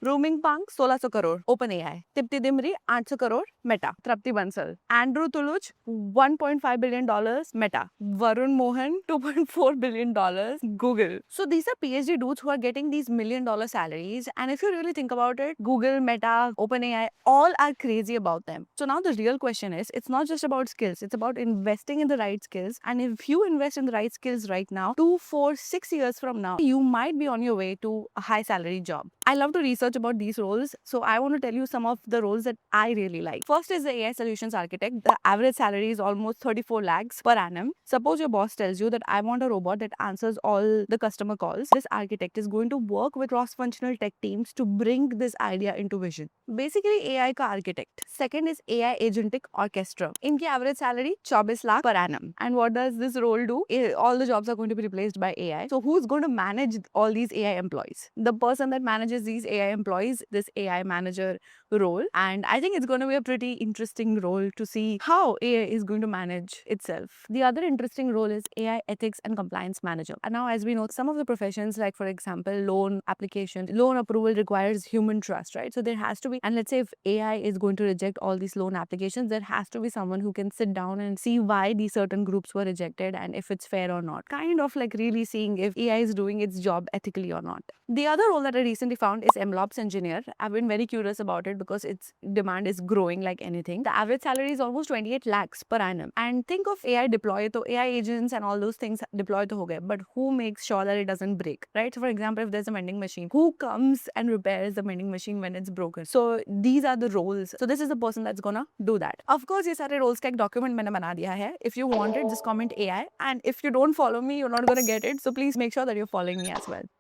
Rooming Pang 1600 crore, OpenAI. Tipti Dimri 800 crore, Meta. Trapti Bansal. Andrew Tuluj $1.5 billion, Meta. Varun Mohan $2.4 billion, Google. So these are PhD dudes who are getting these $1 million salaries, and if you really think about it, Google, Meta, OpenAI, all are crazy about them. So now the real question is, it's not just about skills, it's about investing in the right skills. And if you invest in the right skills right now, 2, 4, 6 years from now, you might be on your way to a high salary job. I love to research about these roles, so I want to tell you some of the roles that I really like. First is the AI solutions architect. The average salary is almost 34 lakhs per annum. Suppose your boss tells you that I want a robot that answers all the customer calls. This architect is going to work with cross-functional tech teams to bring this idea into vision. Basically, AI ka architect. Second is AI agentic orchestra. Inki average salary 24 lakh per annum. And what does this role do? All the jobs are going to be replaced by AI. So who's going to manage all these AI employees? The person that manages these AI employees, this AI manager role. And I think it's going to be a pretty interesting role to see how AI is going to manage itself. The other interesting role is AI ethics and compliance manager. And now, as we know, some of the professions, like for example, loan application, loan approval requires human trust, right? So there has to be, and let's say if AI is going to reject all these loan applications, there has to be someone who can sit down and see why these certain groups were rejected and if it's fair or not. Kind of like really seeing if AI is doing its job ethically or not. The other role that I recently found is MLOps engineer. I've been very curious about it because its demand is growing like anything. The average salary is almost 28 lakhs per annum. And think of AI deploy, so AI agents and all those things deploy to ho gaye, but who makes sure that it doesn't break, right? So for example, if there's a vending machine, who comes and repairs the vending machine when it's broken? So these are the roles. So this is the person that's gonna do that. Of course, ये सारे roles का एक document मैंने बना दिया है. If you want it, just comment AI. And if you don't follow me, you're not gonna get it. So please make sure that you're following me as well.